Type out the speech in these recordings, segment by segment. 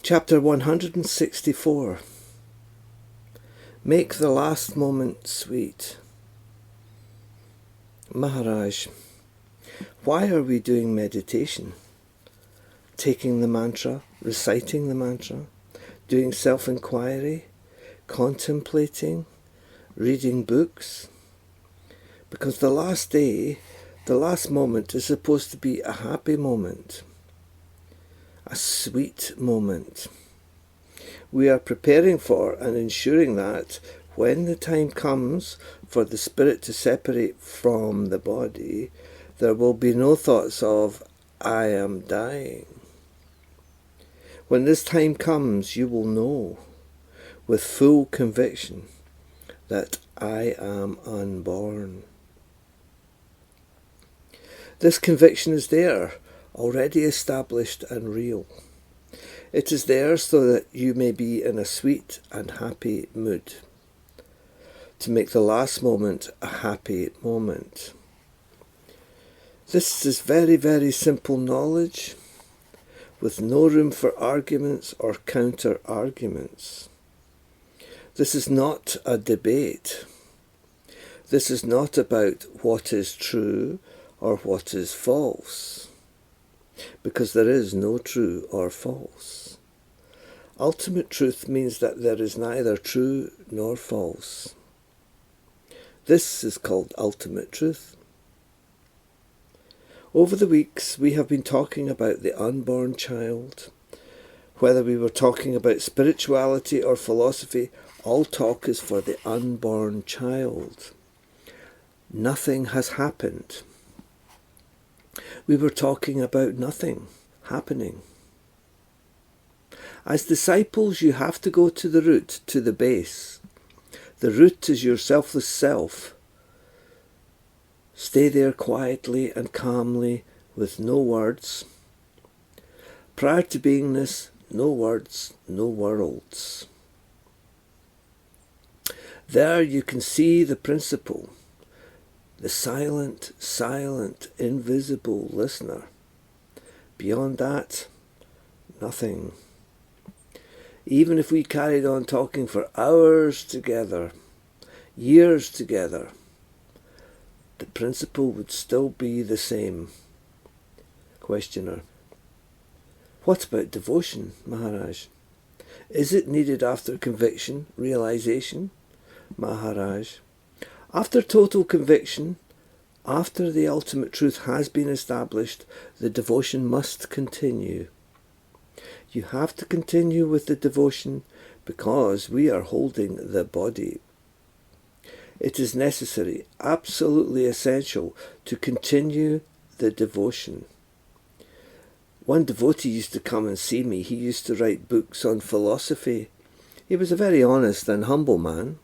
Chapter 164. Make the last moment sweet. Maharaj, why are we doing meditation? Taking the mantra, reciting the mantra, doing self-inquiry, contemplating, reading books? Because the last day, the last moment is supposed to be a happy moment, a sweet moment. We are preparing for and ensuring that when the time comes for the spirit to separate from the body, there will be no thoughts of, I am dying. When this time comes, you will know with full conviction that I am unborn. This conviction is there, already established and real. It is there so that you may be in a sweet and happy mood, to make the last moment a happy moment. This is very, very simple knowledge, with no room for arguments or counter-arguments. This is not a debate. This is not about what is true or what is false, because there is no true or false. Ultimate truth means that there is neither true nor false. This is called ultimate truth. Over the weeks, we have been talking about the unborn child. Whether we were talking about spirituality or philosophy, all talk is for the unborn child. Nothing has happened. We were talking about nothing happening. As disciples, you have to go to the root, to the base. The root is your selfless self. Stay there quietly and calmly with no words. Prior to beingness, no words, no worlds. There you can see the principle. The silent, invisible listener. Beyond that, nothing. Even if we carried on talking for hours together, years together, the principle would still be the same. Questioner. What about devotion, Maharaj? Is it needed after conviction, realization? Maharaj. After total conviction, after the ultimate truth has been established, the devotion must continue. You have to continue with the devotion because we are holding the body. It is necessary, absolutely essential, to continue the devotion. One devotee used to come and see me. He used to write books on philosophy. He was a very honest and humble man.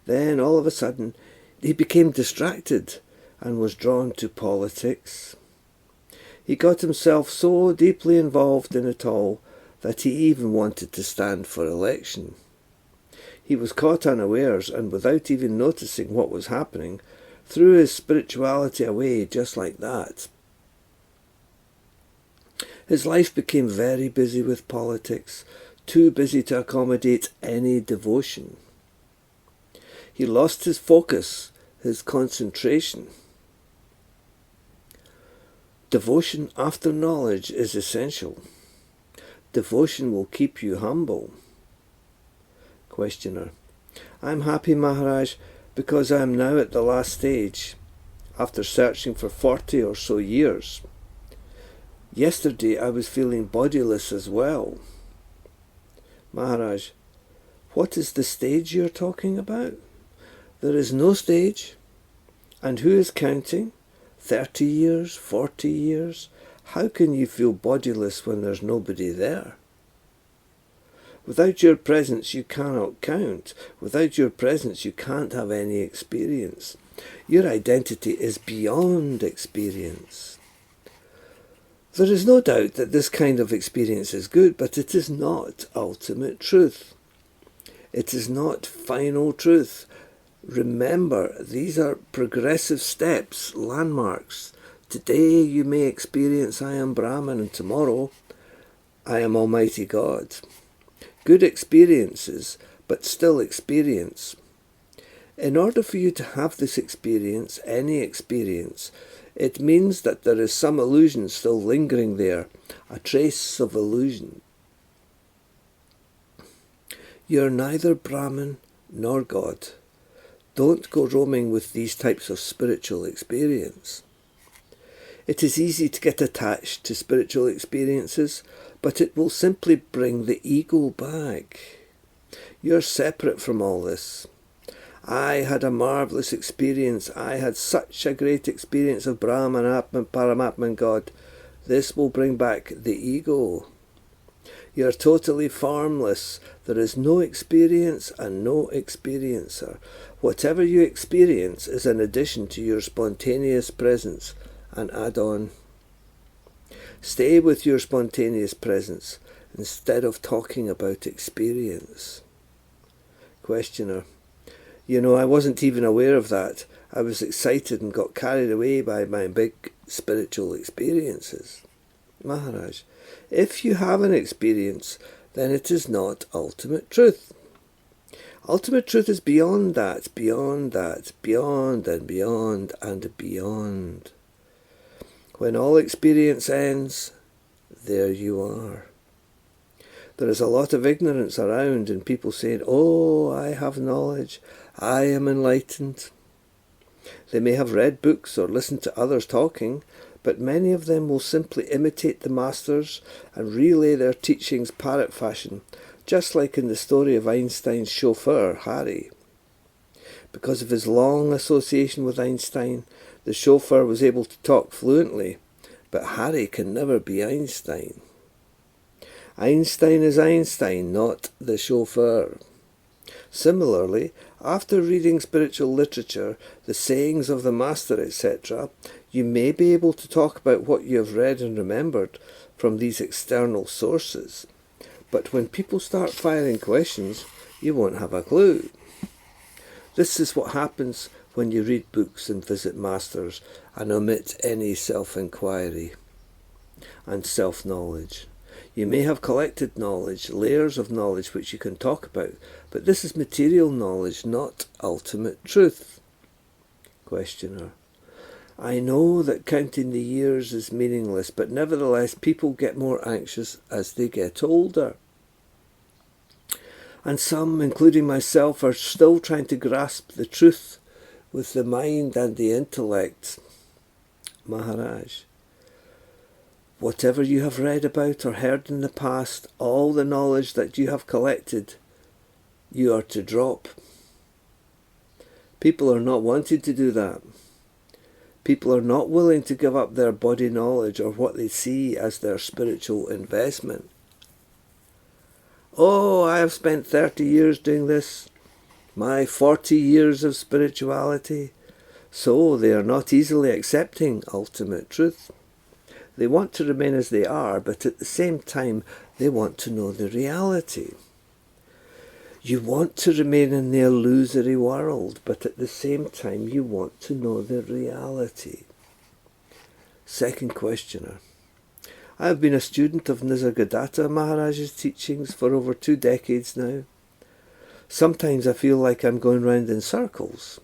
Then, all of a sudden, he became distracted and was drawn to politics. He got himself so deeply involved in it all that he even wanted to stand for election. He was caught unawares and, without even noticing what was happening, threw his spirituality away just like that. His life became very busy with politics, too busy to accommodate any devotion. He lost his focus, his concentration. Devotion after knowledge is essential. Devotion will keep you humble. Questioner. I'm happy, Maharaj, because I am now at the last stage, after searching for 40 or so years. Yesterday I was feeling bodiless as well. Maharaj, what is the stage you're talking about? There is no stage. And who is counting? 30 years, 40 years? How can you feel bodiless when there's nobody there? Without your presence you cannot count. Without your presence you can't have any experience. Your identity is beyond experience. There is no doubt that this kind of experience is good, but it is not ultimate truth. It is not final truth. Remember, these are progressive steps, landmarks. Today you may experience I am Brahman, and tomorrow I am Almighty God. Good experiences, but still experience. In order for you to have this experience, any experience, it means that there is some illusion still lingering there, a trace of illusion. You're neither Brahman nor God. Don't go roaming with these types of spiritual experience. It is easy to get attached to spiritual experiences, but it will simply bring the ego back. You're separate from all this. I had a marvellous experience. I had such a great experience of Brahman, Atman, Paramatman, God. This will bring back the ego. You're totally formless. There is no experience and no experiencer. Whatever you experience is an addition to your spontaneous presence, an add-on. Stay with your spontaneous presence instead of talking about experience. Questioner: I wasn't even aware of that. I was excited and got carried away by my big spiritual experiences. Maharaj: if you have an experience, then it is not ultimate truth. Ultimate truth is beyond that, beyond and beyond and beyond. When all experience ends, there you are. There is a lot of ignorance around and people saying, "Oh, I have knowledge, I am enlightened." They may have read books or listened to others talking, but many of them will simply imitate the masters and relay their teachings parrot fashion, just like in the story of Einstein's chauffeur, Harry. Because of his long association with Einstein, the chauffeur was able to talk fluently, but Harry can never be Einstein. Einstein is Einstein, not the chauffeur. Similarly, after reading spiritual literature, the sayings of the master, etc., you may be able to talk about what you have read and remembered from these external sources. But when people start firing questions, you won't have a clue. This is what happens when you read books and visit masters and omit any self-inquiry and self-knowledge. You may have collected knowledge, layers of knowledge which you can talk about, but this is material knowledge, not ultimate truth. Questioner: I know that counting the years is meaningless, but nevertheless people get more anxious as they get older. And some, including myself, are still trying to grasp the truth with the mind and the intellect. Maharaj: whatever you have read about or heard in the past, all the knowledge that you have collected, you are to drop. People are not wanting to do that. People are not willing to give up their body knowledge or what they see as their spiritual investment. Oh, I have spent 30 years doing this, my 40 years of spirituality. So they are not easily accepting ultimate truth. They want to remain as they are, but at the same time, they want to know the reality. You want to remain in the illusory world, but at the same time, you want to know the reality. Second questioner: I have been a student of Nisargadatta Maharaj's teachings for over 2 decades now. Sometimes I feel like I'm going round in circles.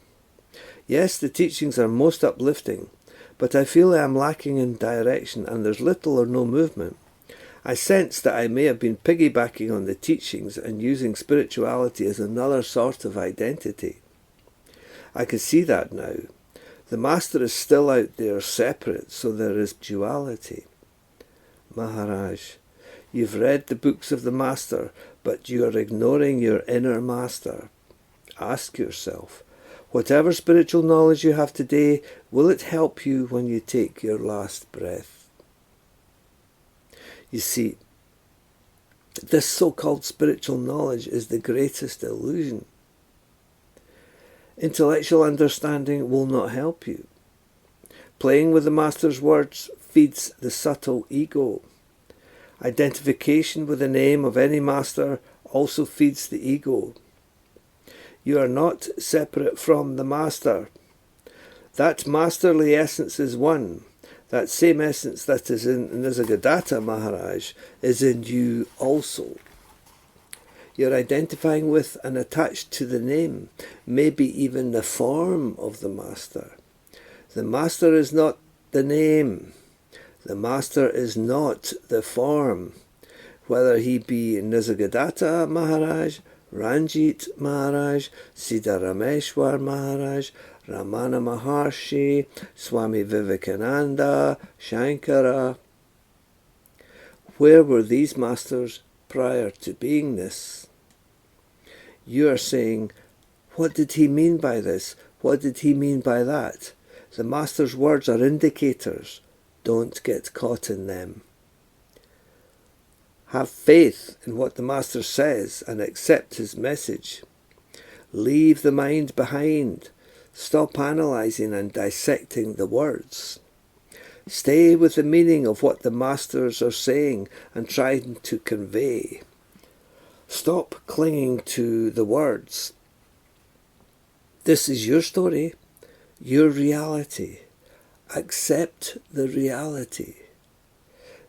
Yes, the teachings are most uplifting, but I feel I am lacking in direction and there's little or no movement. I sense that I may have been piggybacking on the teachings and using spirituality as another sort of identity. I can see that now. The master is still out there separate, so there is duality. Maharaj: you've read the books of the master, but you are ignoring your inner master. Ask yourself, whatever spiritual knowledge you have today, will it help you when you take your last breath? You see, this so-called spiritual knowledge is the greatest illusion. Intellectual understanding will not help you. Playing with the master's words feeds the subtle ego. Identification with the name of any master also feeds the ego. You are not separate from the master. That masterly essence is one. That same essence that is in Nisargadatta Maharaj is in you also. You're identifying with and attached to the name, maybe even the form of the Master. The Master is not the name. The Master is not the form. Whether he be Nisargadatta Maharaj, Ranjit Maharaj, Siddharameshwar Maharaj, Ramana Maharshi, Swami Vivekananda, Shankara. Where were these masters prior to beingness? You are saying, what did he mean by this? What did he mean by that? The master's words are indicators. Don't get caught in them. Have faith in what the master says and accept his message. Leave the mind behind. Stop analysing and dissecting the words. Stay with the meaning of what the masters are saying and trying to convey. Stop clinging to the words. This is your story, your reality. Accept the reality.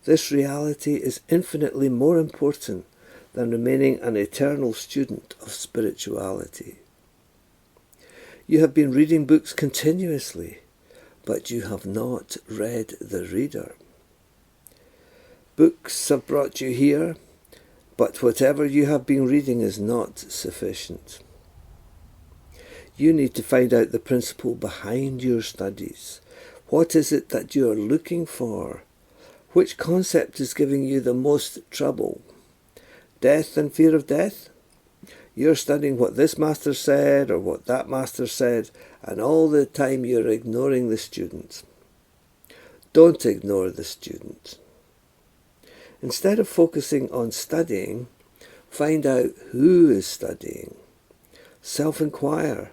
This reality is infinitely more important than remaining an eternal student of spirituality. You have been reading books continuously, but you have not read the reader. Books have brought you here, but whatever you have been reading is not sufficient. You need to find out the principle behind your studies. What is it that you are looking for? Which concept is giving you the most trouble? Death and fear of death? You're studying what this master said or what that master said, and all the time you're ignoring the student. Don't ignore the student. Instead of focusing on studying, find out who is studying. Self-inquire.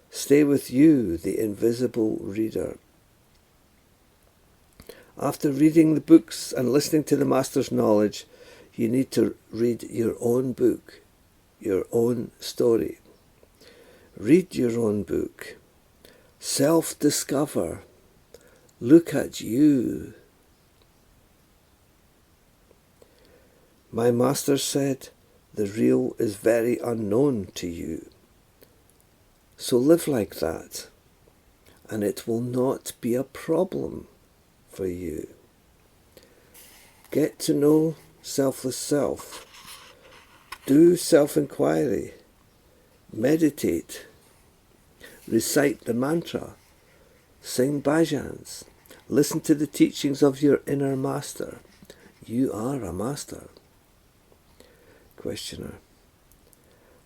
Stay with you, the invisible reader. After reading the books and listening to the master's knowledge, you need to read your own book, your own story. Read your own book. Self-discover. Look at you. My master said, the real is very unknown to you. So live like that, and it will not be a problem for you. Get to know selfless self. Do self-inquiry. Meditate. Recite the mantra. Sing bhajans. Listen to the teachings of your inner master. You are a master. Questioner.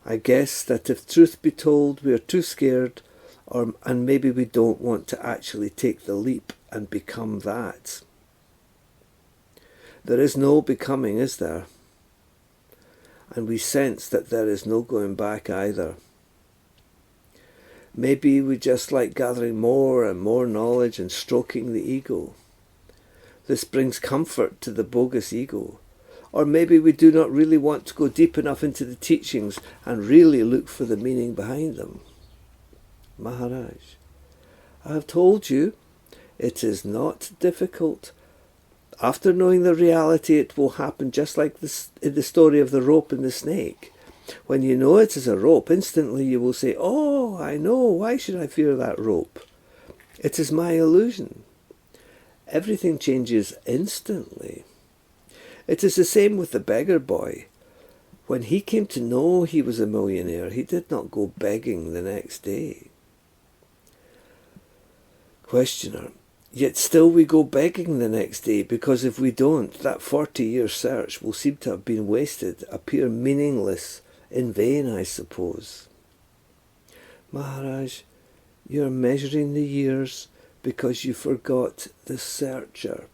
I guess that if truth be told, we are too scared, and maybe we don't want to actually take the leap and become that. There is no becoming, is there? And we sense that there is no going back either. Maybe we just like gathering more and more knowledge and stroking the ego. This brings comfort to the bogus ego. Or maybe we do not really want to go deep enough into the teachings and really look for the meaning behind them. Maharaj, I have told you, it is not difficult. After knowing the reality, it will happen just like this in the story of the rope and the snake. When you know it is a rope, instantly you will say, oh, I know, why should I fear that rope? It is my illusion. Everything changes instantly. It is the same with the beggar boy. When he came to know he was a millionaire, he did not go begging the next day. Questioner. Yet still we go begging the next day, because if we don't, that 40-year search will seem to have been wasted, appear meaningless, in vain, I suppose. Maharaj, you are measuring the years because you forgot the searcher.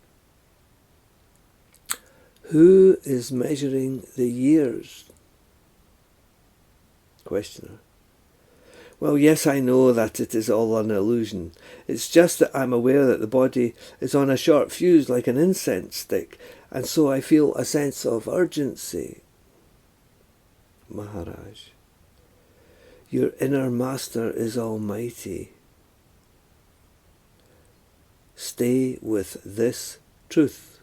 Who is measuring the years? Questioner. Well, yes, I know that it is all an illusion. It's just that I'm aware that the body is on a short fuse like an incense stick, and so I feel a sense of urgency. Maharaj, your inner master is almighty. Stay with this truth.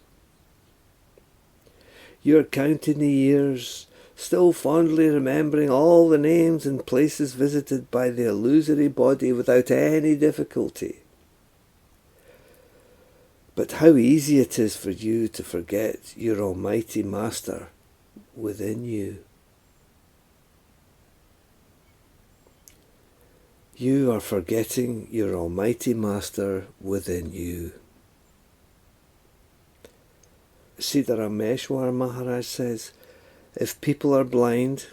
You're counting the years, still fondly remembering all the names and places visited by the illusory body without any difficulty. But how easy it is for you to forget your Almighty Master within you. You are forgetting your Almighty Master within you. Sri Rameshwar Maharaj says, if people are blind,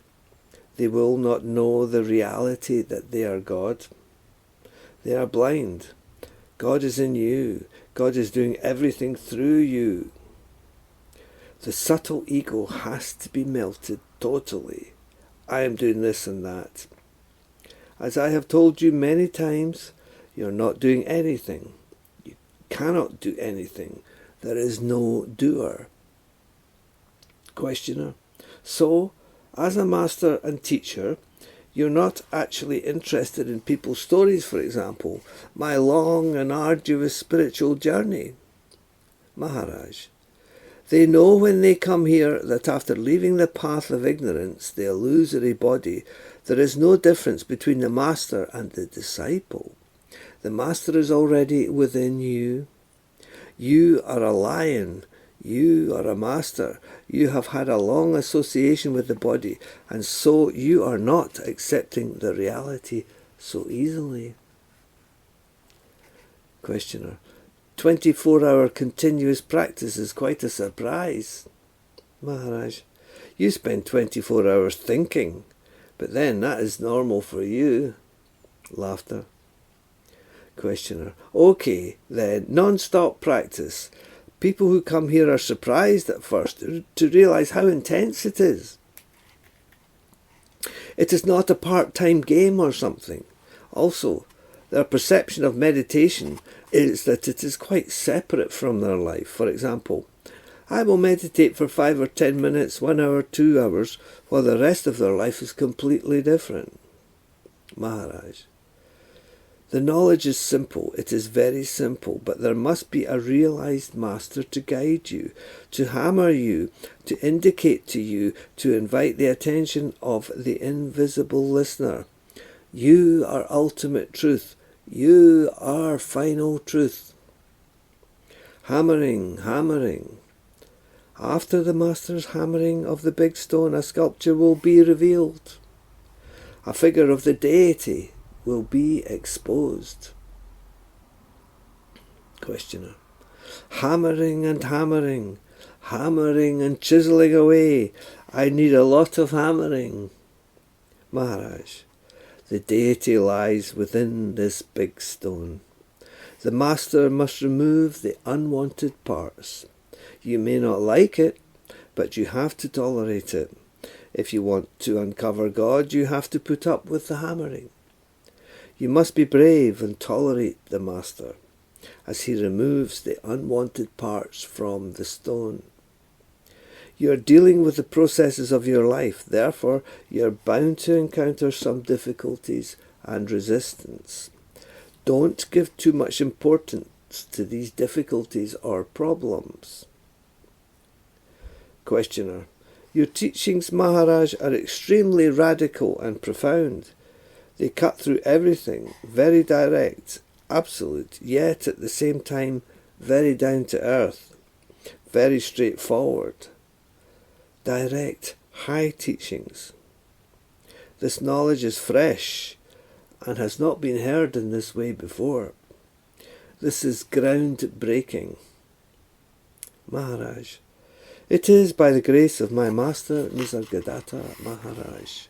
they will not know the reality that they are God. They are blind. God is in you. God is doing everything through you. The subtle ego has to be melted totally. I am doing this and that. As I have told you many times, you're not doing anything. You cannot do anything. There is no doer. Questioner. So, as a master and teacher, you're not actually interested in people's stories, for example, my long and arduous spiritual journey. Maharaj. They know when they come here that after leaving the path of ignorance, the illusory body, there is no difference between the master and the disciple. The master is already within you. You are a lion. You are a master. You have had a long association with the body, and so you are not accepting the reality so easily. Questioner. 24-hour continuous practice is quite a surprise. Maharaj. You spend 24 hours thinking, but then that is normal for you. Laughter. Questioner. Okay, then, non-stop practice. People who come here are surprised at first to realise how intense it is. It is not a part-time game or something. Also, their perception of meditation is that it is quite separate from their life. For example, I will meditate for 5 or 10 minutes, 1 hour, 2 hours, while the rest of their life is completely different. Maharaj. The knowledge is simple, it is very simple, but there must be a realised master to guide you, to hammer you, to indicate to you, to invite the attention of the invisible listener. You are ultimate truth. You are final truth. Hammering, hammering. After the master's hammering of the big stone, a sculpture will be revealed. A figure of the deity will be exposed. Questioner. Hammering and hammering, hammering and chiselling away. I need a lot of hammering. Maharaj. The deity lies within this big stone. The master must remove the unwanted parts. You may not like it, but you have to tolerate it. If you want to uncover God, you have to put up with the hammering. You must be brave and tolerate the master as he removes the unwanted parts from the stone. You are dealing with the processes of your life, therefore you are bound to encounter some difficulties and resistance. Don't give too much importance to these difficulties or problems. Questioner. Your teachings, Maharaj, are extremely radical and profound. They cut through everything, very direct, absolute, yet at the same time very down to earth, very straightforward. Direct, high teachings. This knowledge is fresh and has not been heard in this way before. This is ground-breaking. Maharaj. It is by the grace of my master, Nisargadatta Maharaj.